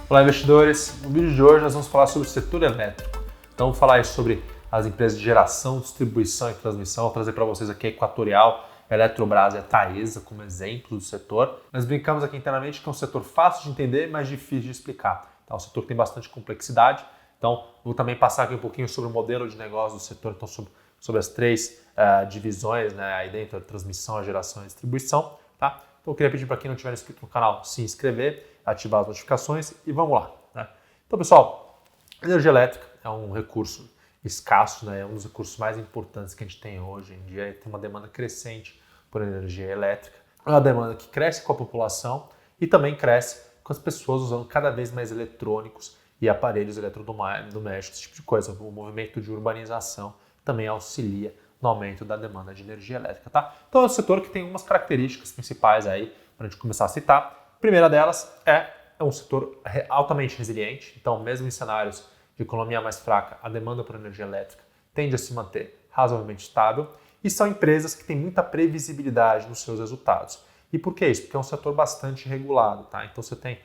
Olá, investidores! No vídeo de hoje nós vamos falar sobre o setor elétrico. Então, vamos falar aí sobre as empresas de geração, distribuição e transmissão. Vou trazer para vocês aqui a Equatorial, a Eletrobras e a Taesa como exemplo do setor. Nós brincamos aqui internamente que é um setor fácil de entender, mas difícil de explicar. Então, é um setor que tem bastante complexidade. Então, vou também passar aqui um pouquinho sobre o modelo de negócio do setor, então sobre as três divisões, né, aí dentro, a transmissão, a geração e a distribuição. Tá? Então, eu queria pedir para quem não tiver inscrito no canal se inscrever, ativar as notificações e vamos lá. Né? Então, pessoal, energia elétrica é um recurso escasso, né? É um dos recursos mais importantes que a gente tem hoje em dia. Tem uma demanda crescente por energia elétrica. É uma demanda que cresce com a população e também cresce com as pessoas usando cada vez mais eletrônicos e aparelhos eletrodomésticos, esse tipo de coisa. O movimento de urbanização também auxilia no aumento da demanda de energia elétrica. Tá? Então é um setor que tem umas características principais aí para a gente começar a citar. A primeira delas é um setor altamente resiliente, então mesmo em cenários de economia mais fraca, a demanda por energia elétrica tende a se manter razoavelmente estável e são empresas que têm muita previsibilidade nos seus resultados. E por que isso? Porque é um setor bastante regulado, tá? Então você tem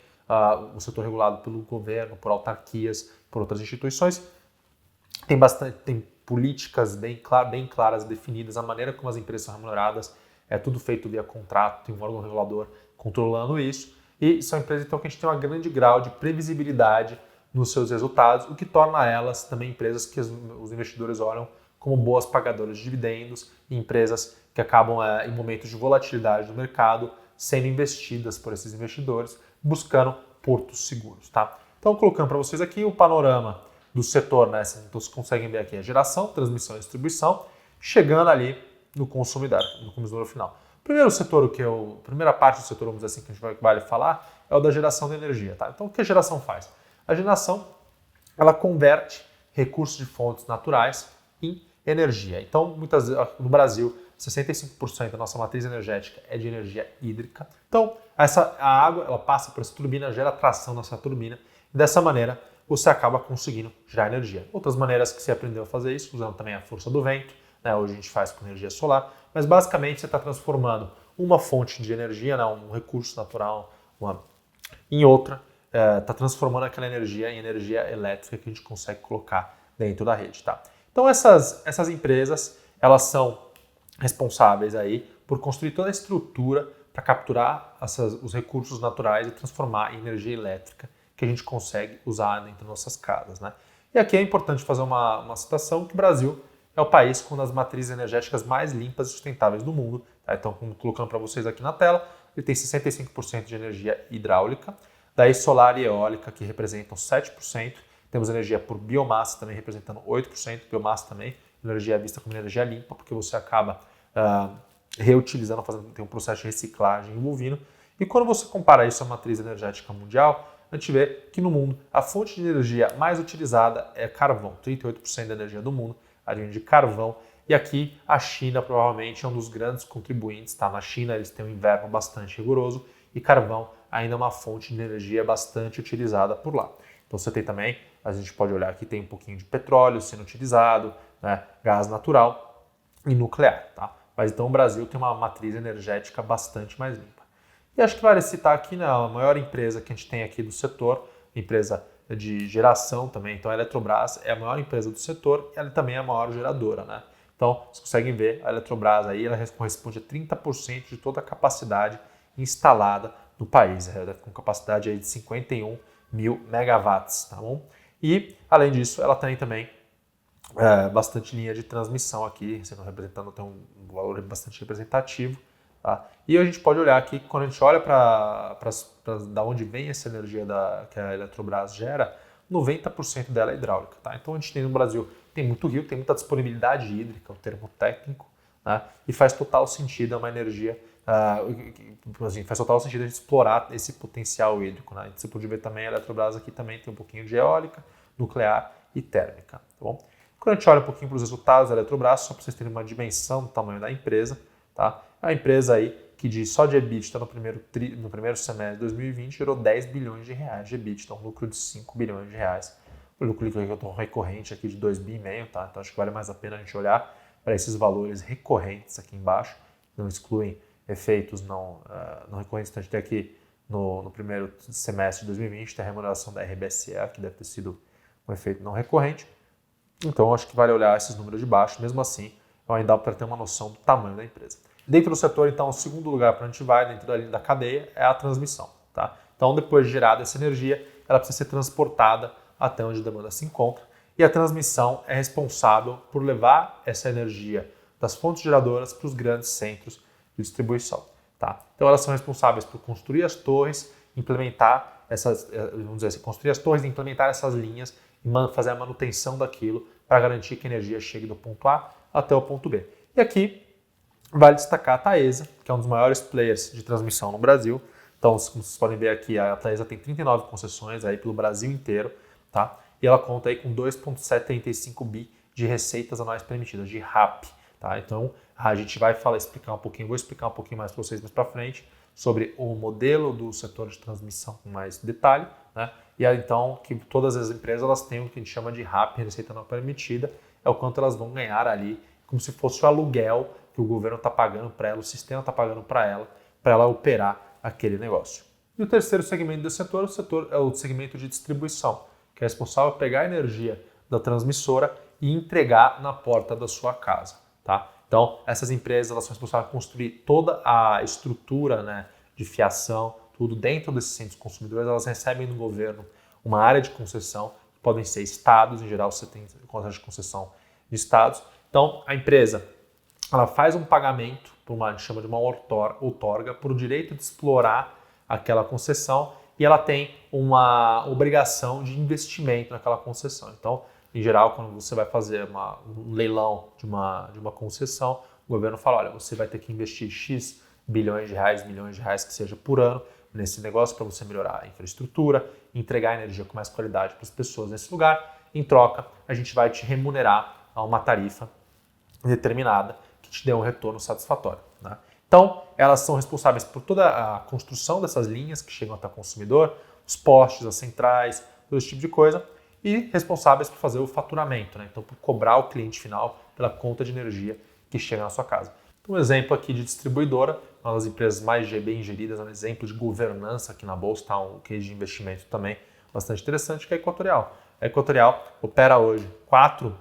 um setor regulado pelo governo, por autarquias, por outras instituições, tem políticas bem claras, definidas, a maneira como as empresas são remuneradas, é tudo feito via contrato, tem um órgão regulador controlando isso, e são empresas então que a gente tem um grande grau de previsibilidade nos seus resultados, o que torna elas também empresas que os investidores olham como boas pagadoras de dividendos e empresas que acabam em momentos de volatilidade do mercado sendo investidas por esses investidores, buscando portos seguros. Tá? Então, colocando para vocês aqui o panorama do setor, né? Então vocês conseguem ver aqui a geração, transmissão e distribuição, chegando ali no consumidor final. Primeira parte do setor, vamos dizer assim, que a gente vai falar, é o da geração de energia. Tá? Então, o que a geração faz? A geração, ela converte recursos de fontes naturais em energia. Então, no Brasil, 65% da nossa matriz energética é de energia hídrica. Então, a água ela passa por essa turbina, gera tração nessa turbina, e dessa maneira você acaba conseguindo gerar energia. Outras maneiras que você aprendeu a fazer isso, usando também a força do vento, né? Hoje a gente faz com energia solar, mas basicamente você está transformando uma fonte de energia, né? Um recurso natural, em outra, está transformando aquela energia em energia elétrica que a gente consegue colocar dentro da rede. Tá? Então essas empresas elas são responsáveis aí por construir toda a estrutura para capturar os recursos naturais e transformar em energia elétrica que a gente consegue usar dentro das nossas casas. Né? E aqui é importante fazer uma citação que o Brasil é o país com uma das matrizes energéticas mais limpas e sustentáveis do mundo. Tá? Então, colocando para vocês aqui na tela, ele tem 65% de energia hidráulica, daí solar e eólica, que representam 7%. Temos energia por biomassa também representando 8%. Biomassa também, energia vista como energia limpa, porque você acaba reutilizando, tem um processo de reciclagem envolvido. E quando você compara isso à matriz energética mundial, a gente vê que no mundo a fonte de energia mais utilizada é carvão. 38% da energia do mundo advém de carvão. E aqui a China provavelmente é um dos grandes contribuintes. Tá? Na China eles têm um inverno bastante rigoroso e carvão ainda é uma fonte de energia bastante utilizada por lá. Então você tem também, a gente pode olhar aqui, tem um pouquinho de petróleo sendo utilizado, né, gás natural e nuclear. Tá? Mas então o Brasil tem uma matriz energética bastante mais limpa. E acho que vale citar aqui, né, a maior empresa que a gente tem aqui do setor, empresa de geração também, então a Eletrobras é a maior empresa do setor e ela também é a maior geradora. Né? Então vocês conseguem ver, a Eletrobras aí, ela corresponde a 30% de toda a capacidade instalada no país, com capacidade aí de 51 mil megawatts, tá bom? E, além disso, ela tem também bastante linha de transmissão aqui, sendo representando, tem um valor bastante representativo, tá? E a gente pode olhar aqui, quando a gente olha para da onde vem essa energia que a Eletrobras gera, 90% dela é hidráulica, tá? Então a gente tem no Brasil, tem muito rio, tem muita disponibilidade hídrica, o termo técnico, né? E faz total sentido, é uma energia assim, faz total sentido a gente explorar esse potencial hídrico. Né? Você pode ver também a Eletrobras aqui também tem um pouquinho de eólica, nuclear e térmica. Tá bom? Quando a gente olha um pouquinho para os resultados da Eletrobras, só para vocês terem uma dimensão do tamanho da empresa, tá? É a empresa aí que só de EBITDA no primeiro semestre de 2020 gerou 10 bilhões de reais de EBITDA, um lucro de 5 bilhões de reais. O lucro recorrente aqui de 2,5 bi, tá? Então acho que vale mais a pena a gente olhar para esses valores recorrentes aqui embaixo, não excluem efeitos não recorrentes. Então a gente tem aqui no primeiro semestre de 2020, tem a remuneração da RBSE, que deve ter sido um efeito não recorrente. Então, acho que vale olhar esses números de baixo. Mesmo assim, ainda dá para ter uma noção do tamanho da empresa. Dentro do setor, então, o segundo lugar para onde a gente vai, dentro da linha da cadeia, é a transmissão. Tá? Então, depois de gerada essa energia, ela precisa ser transportada até onde a demanda se encontra. E a transmissão é responsável por levar essa energia das fontes geradoras para os grandes centros de distribuição. Tá? Então, elas são responsáveis por construir as torres, implementar essas, vamos dizer assim, construir as torres, implementar essas linhas e fazer a manutenção daquilo para garantir que a energia chegue do ponto A até o ponto B. E aqui vale destacar a Taesa, que é um dos maiores players de transmissão no Brasil. Então, como vocês podem ver aqui, a Taesa tem 39 concessões aí pelo Brasil inteiro, tá? E ela conta aí com 2,735 bi de receitas anuais permitidas, de RAP, tá? Então, a gente vai vou explicar um pouquinho mais para vocês mais para frente sobre o modelo do setor de transmissão com mais detalhe, né? E aí, então, que todas as empresas elas têm o que a gente chama de RAP, receita anual permitida, é o quanto elas vão ganhar ali, como se fosse o aluguel que o governo está pagando para ela, o sistema está pagando para ela operar aquele negócio. E o terceiro segmento desse setor é o segmento de distribuição, que é responsável por pegar a energia da transmissora e entregar na porta da sua casa. Tá? Então, essas empresas elas são responsáveis por construir toda a estrutura, né, de fiação, tudo dentro desses centros consumidores. Elas recebem do governo uma área de concessão, que podem ser estados, em geral você tem contrato de concessão de estados. Então, a empresa ela faz um pagamento, a gente chama de uma outorga, por o direito de explorar aquela concessão e ela tem uma obrigação de investimento naquela concessão. Então, em geral, quando você vai fazer um leilão de uma concessão, o governo fala, olha, você vai ter que investir X bilhões de reais que seja por ano nesse negócio para você melhorar a infraestrutura, entregar energia com mais qualidade para as pessoas nesse lugar. Em troca, a gente vai te remunerar a uma tarifa determinada que te dê um retorno satisfatório. Né? Então, elas são responsáveis por toda a construção dessas linhas que chegam até o consumidor, os postes, as centrais, todo esse tipo de coisa, e responsáveis por fazer o faturamento, né? Então por cobrar o cliente final pela conta de energia que chega na sua casa. Então, um exemplo aqui de distribuidora, uma das empresas mais bem geridas, um exemplo de governança aqui na Bolsa, tá? Um case de investimento também bastante interessante, que é a Equatorial. A Equatorial opera hoje 4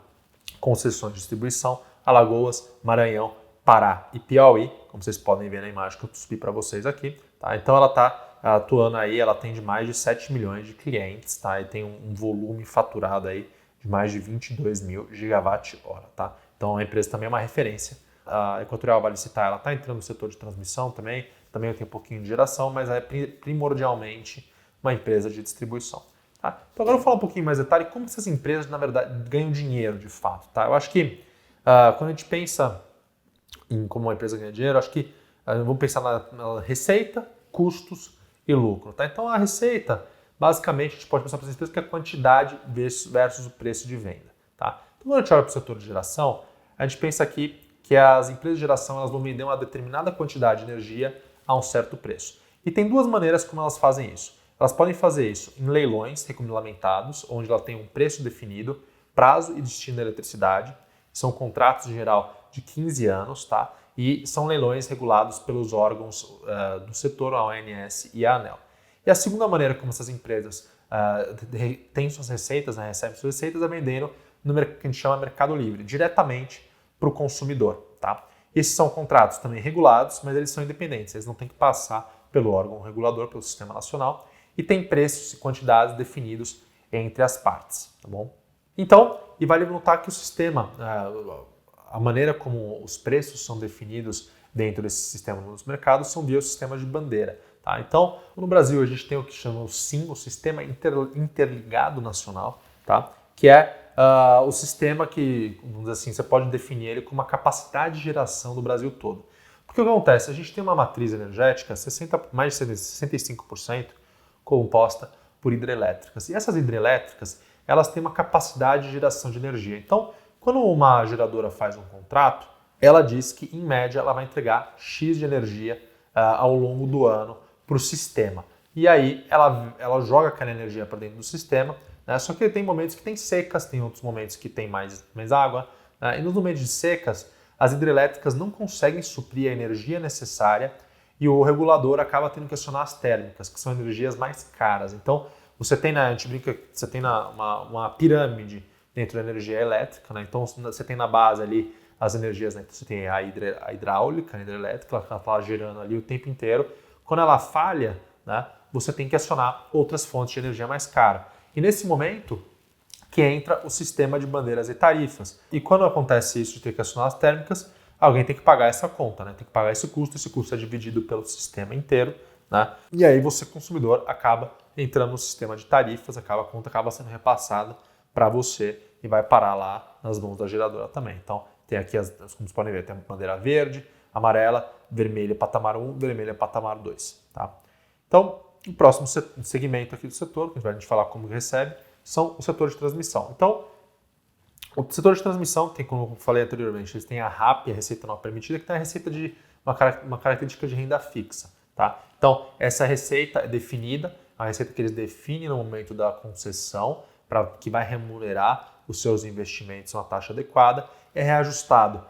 concessões de distribuição, Alagoas, Maranhão, Pará e Piauí, como vocês podem ver na imagem que eu subi para vocês aqui. Tá? Então ela está atuando aí, ela atende mais de 7 milhões de clientes, tá? E tem um volume faturado aí de mais de 22 mil gigawatt-hora. Tá? Então a empresa também é uma referência. A Equatorial, vale citar, ela está entrando no setor de transmissão também tem um pouquinho de geração, mas é primordialmente uma empresa de distribuição. Tá? Então agora eu vou falar um pouquinho mais detalhe como essas empresas, na verdade, ganham dinheiro de fato. Tá? Eu acho que quando a gente pensa em como uma empresa ganha dinheiro, acho que vamos pensar na receita, custos e lucro. Tá? Então a receita, basicamente, a gente pode pensar para as empresas que é a quantidade versus o preço de venda. Tá? Então quando a gente olha para o setor de geração, a gente pensa aqui que as empresas de geração elas vão vender uma determinada quantidade de energia a um certo preço. E tem duas maneiras como elas fazem isso. Elas podem fazer isso em leilões regulamentados, onde ela tem um preço definido, prazo e destino da eletricidade. São contratos, em geral, de 15 anos, tá? E são leilões regulados pelos órgãos do setor, a ONS e a ANEEL. E a segunda maneira como essas empresas têm suas receitas, né, recebem suas receitas, é vendendo no que a gente chama mercado livre, diretamente para o consumidor. Tá? Esses são contratos também regulados, mas eles são independentes, eles não têm que passar pelo órgão regulador, pelo Sistema Nacional, e tem preços e quantidades definidos entre as partes. Tá bom? Então, e vale notar que o sistema, a maneira como os preços são definidos dentro desse sistema nos mercados são via o sistema de bandeira. Tá? Então, no Brasil a gente tem o que chama o SIM, o Sistema Interligado Nacional, tá? Que é o sistema que, vamos dizer assim, você pode definir ele como a capacidade de geração do Brasil todo. Porque o que acontece? A gente tem uma matriz energética, mais de 65% composta por hidrelétricas. E essas hidrelétricas, elas têm uma capacidade de geração de energia. Então, quando uma geradora faz um contrato, ela diz que, em média, ela vai entregar X de energia ao longo do ano para o sistema. E aí, ela joga aquela energia para dentro do sistema, né? Só que tem momentos que tem secas, tem outros momentos que tem mais água. Né? E nos momentos de secas, as hidrelétricas não conseguem suprir a energia necessária e o regulador acaba tendo que acionar as térmicas, que são energias mais caras. Então, você tem, a gente brinca, você tem uma pirâmide dentro da energia elétrica, né? Então você tem na base ali as energias, né? Então, você tem a hidráulica, a hidrelétrica, ela está gerando ali o tempo inteiro. Quando ela falha, né, você tem que acionar outras fontes de energia mais cara. E nesse momento que entra o sistema de bandeiras e tarifas. E quando acontece isso de ter que acionar as térmicas, alguém tem que pagar essa conta, né? Tem que pagar esse custo é dividido pelo sistema inteiro, né? E aí você, consumidor, acaba entrando no sistema de tarifas, a conta acaba sendo repassada para você e vai parar lá nas mãos da geradora também. Então, tem aqui, como vocês podem ver, tem a bandeira verde, amarela, vermelha patamar 1, vermelha patamar 2. Tá? Então, o próximo segmento aqui do setor, que a gente vai falar como recebe, são o setor de transmissão. Então, o setor de transmissão tem, como eu falei anteriormente, eles têm a RAP, a receita não permitida, que tem a receita de uma característica de renda fixa. Tá? Então, essa receita é definida, a receita que eles definem no momento da concessão, que vai remunerar os seus investimentos a uma taxa adequada, é reajustado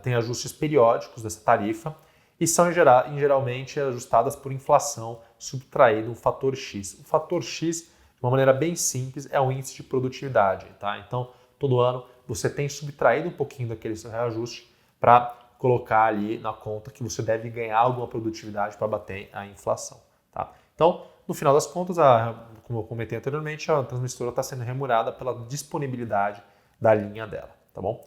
tem ajustes periódicos dessa tarifa e são geralmente ajustadas por inflação, subtraído um fator X. O fator X, de uma maneira bem simples, é o índice de produtividade. Tá? Então, todo ano você tem subtraído um pouquinho daquele seu reajuste para colocar ali na conta que você deve ganhar alguma produtividade para bater a inflação. Tá? Então, no final das contas, como eu comentei anteriormente, a transmissora está sendo remunerada pela disponibilidade da linha dela. Tá bom?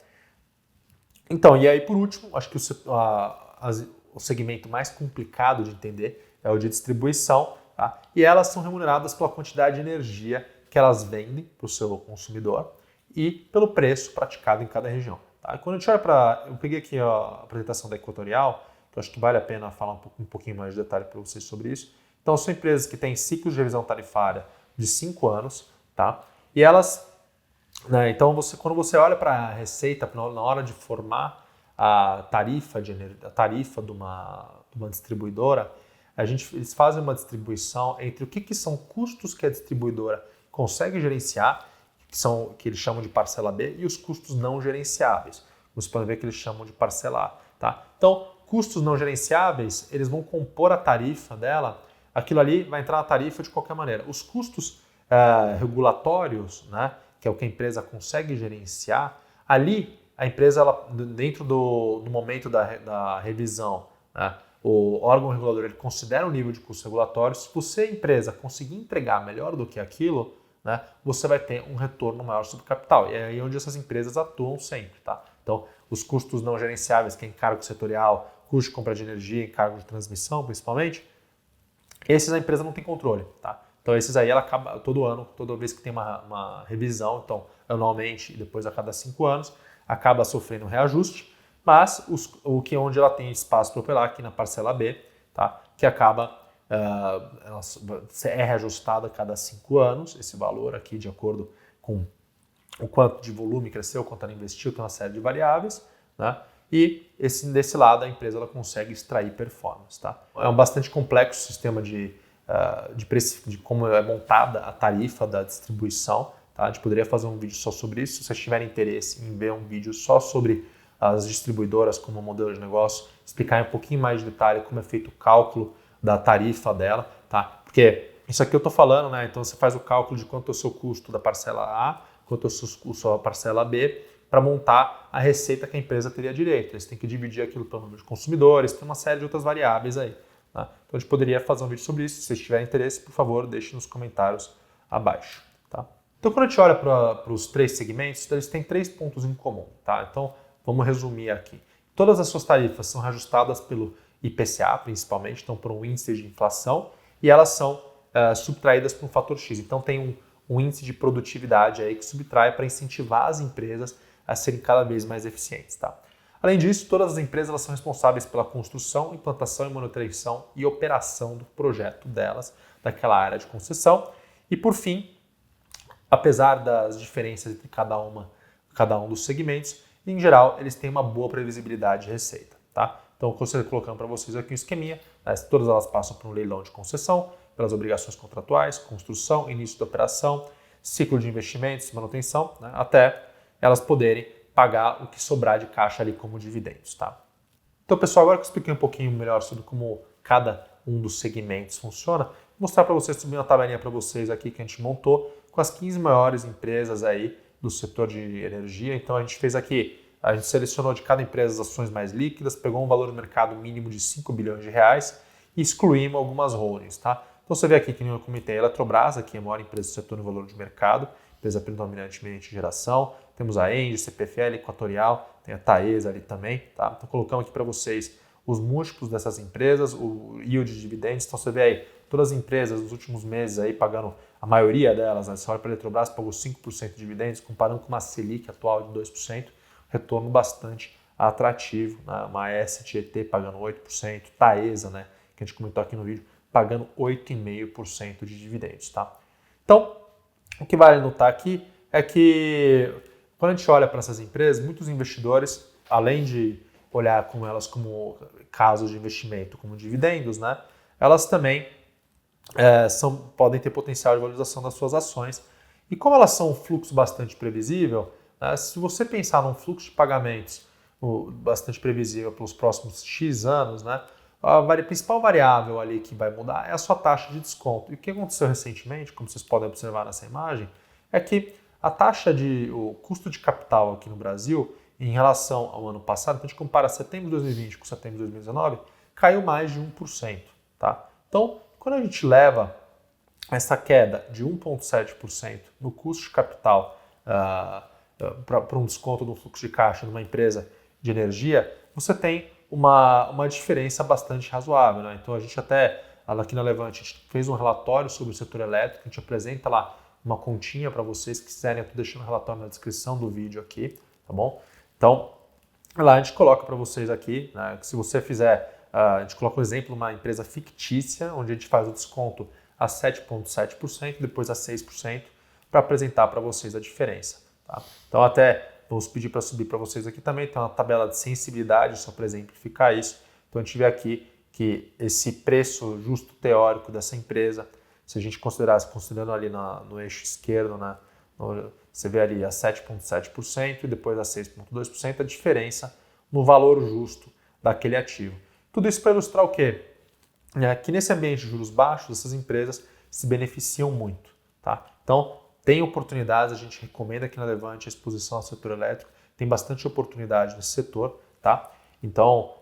Então, e aí por último, acho que o segmento mais complicado de entender é o de distribuição. Tá? E elas são remuneradas pela quantidade de energia que elas vendem para o seu consumidor e pelo preço praticado em cada região. Tá? Quando a gente olha eu peguei aqui a apresentação da Equatorial, que eu acho que vale a pena falar um pouquinho mais de detalhe para vocês sobre isso. Então, são empresas que têm ciclos de revisão tarifária de 5 anos, tá? E elas, né, então, quando você olha para a receita, na hora de formar a tarifa de uma distribuidora, eles fazem uma distribuição entre o que são custos que a distribuidora consegue gerenciar, que eles chamam de parcela B, e os custos não gerenciáveis. Você pode ver que eles chamam de parcela A. Tá? Então, custos não gerenciáveis, eles vão compor a tarifa dela, aquilo ali vai entrar na tarifa de qualquer maneira. Os custos regulatórios, né, que é o que a empresa consegue gerenciar, ali a empresa, dentro do momento da revisão, né, o órgão regulador ele considera o nível de custos regulatórios. Se você, empresa, conseguir entregar melhor do que aquilo, né, você vai ter um retorno maior sobre o capital. E é aí onde essas empresas atuam sempre. Tá? Então, os custos não gerenciáveis, que é encargo setorial, custo de compra de energia, encargo de transmissão, principalmente, esses a empresa não tem controle. Tá? Então, esses aí ela acaba todo ano, toda vez que tem uma revisão, então, anualmente e depois a cada 5 anos, acaba sofrendo um reajuste, mas onde ela tem espaço para operar aqui na parcela B, tá? Que acaba é reajustado a cada 5 anos, esse valor aqui de acordo com o quanto de volume cresceu, quanto ela investiu, tem uma série de variáveis, né? E desse lado a empresa ela consegue extrair performance. Tá? É um bastante complexo sistema de como é montada a tarifa da distribuição. Tá? A gente poderia fazer um vídeo só sobre isso. Se vocês tiverem interesse em ver um vídeo só sobre as distribuidoras como modelo de negócio, explicar em um pouquinho mais de detalhe como é feito o cálculo da tarifa dela. Tá? Porque isso aqui eu estou falando, né? Então você faz o cálculo de quanto é o seu custo da parcela A, quanto é o sua parcela B, para montar a receita que a empresa teria direito. Eles têm que dividir aquilo pelo número de consumidores, tem uma série de outras variáveis aí. Tá? Então a gente poderia fazer um vídeo sobre isso. Se vocês tiverem interesse, por favor, deixe nos comentários abaixo. Tá? Então quando a gente olha para os 3 segmentos, eles têm 3 pontos em comum. Tá? Então vamos resumir aqui. Todas as suas tarifas são reajustadas pelo IPCA, principalmente, então por um índice de inflação, e elas são subtraídas por um fator X. Então tem um índice de produtividade aí que subtrai para incentivar as empresas a serem cada vez mais eficientes. Tá? Além disso, todas as empresas elas são responsáveis pela construção, implantação e manutenção e operação do projeto delas, daquela área de concessão. E por fim, apesar das diferenças entre cada um dos segmentos, em geral, eles têm uma boa previsibilidade de receita. Tá? Então, eu estou colocando para vocês aqui um esqueminha, né? Todas elas passam por um leilão de concessão, pelas obrigações contratuais, construção, início da operação, ciclo de investimentos, manutenção, né? Até elas poderem pagar o que sobrar de caixa ali como dividendos. Tá? Então, pessoal, agora que eu expliquei um pouquinho melhor sobre como cada um dos segmentos funciona, vou mostrar para vocês, subir uma tabelinha para vocês aqui que a gente montou com as 15 maiores empresas aí do setor de energia. Então, a gente fez aqui, a gente selecionou de cada empresa as ações mais líquidas, pegou um valor de mercado mínimo de 5 bilhões de reais e excluímos algumas holdings, tá? Então, você vê aqui que eu comentei a Eletrobras, aqui é a maior empresa do setor no valor de mercado, empresa predominantemente de geração. Temos a Engie, CPFL, Equatorial, tem a Taesa ali também, tá? Então colocamos aqui para vocês os múltiplos dessas empresas, o yield de dividendos. Então você vê aí, todas as empresas nos últimos meses aí pagando, a maioria delas, né? Você olha para a Eletrobras, pagou 5% de dividendos, comparando com uma Selic atual de 2%, retorno bastante atrativo, né? Uma STET pagando 8%, Taesa, né? Que a gente comentou aqui no vídeo, pagando 8,5% de dividendos, tá? Então, o que vale notar aqui é que quando a gente olha para essas empresas, muitos investidores, além de olhar com elas como casos de investimento, como dividendos, né, elas também podem ter potencial de valorização das suas ações. E como elas são um fluxo bastante previsível, né, se você pensar num fluxo de pagamentos bastante previsível pelos próximos X anos, né, a principal variável ali que vai mudar é a sua taxa de desconto. E o que aconteceu recentemente, como vocês podem observar nessa imagem, é que o custo de capital aqui no Brasil, em relação ao ano passado, então a gente compara setembro de 2020 com setembro de 2019, caiu mais de 1%. Tá? Então, quando a gente leva essa queda de 1,7% no custo de capital para um desconto do fluxo de caixa numa empresa de energia, você tem uma diferença bastante razoável. Né? Então, a gente até, aqui na Levante, a gente fez um relatório sobre o setor elétrico, a gente apresenta lá uma continha para vocês que quiserem, eu estou deixando o relatório na descrição do vídeo aqui, tá bom? Então, lá a gente coloca para vocês aqui, né, que se você fizer, a gente coloca um exemplo de uma empresa fictícia, onde a gente faz o desconto a 7,7%, depois a 6%, para apresentar para vocês a diferença. Tá? Então, até vamos pedir para subir para vocês aqui também, tem uma tabela de sensibilidade, só para exemplificar isso. Então, a gente vê aqui que esse preço justo teórico dessa empresa, se a gente considerando ali no eixo esquerdo, né, você vê ali a 7,7% e depois a 6,2%, a diferença no valor justo daquele ativo. Tudo isso para ilustrar o quê? Que nesse ambiente de juros baixos, essas empresas se beneficiam muito. Tá? Então, tem oportunidades, a gente recomenda aqui na Levante a exposição ao setor elétrico, tem bastante oportunidade nesse setor, tá? Então,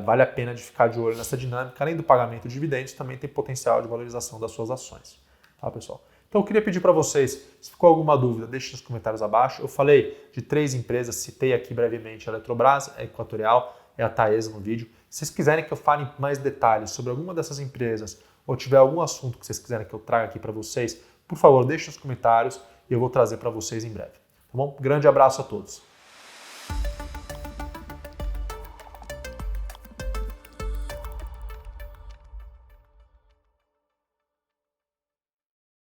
vale a pena de ficar de olho nessa dinâmica. Além do pagamento de dividendos, também tem potencial de valorização das suas ações. Tá, pessoal? Então, eu queria pedir para vocês, se ficou alguma dúvida, deixe nos comentários abaixo. Eu falei de 3 empresas, citei aqui brevemente a Eletrobras, a Equatorial e a Taesa no vídeo. Se vocês quiserem que eu fale mais detalhes sobre alguma dessas empresas ou tiver algum assunto que vocês quiserem que eu traga aqui para vocês, por favor, deixe nos comentários e eu vou trazer para vocês em breve. Tá bom? Grande abraço a todos.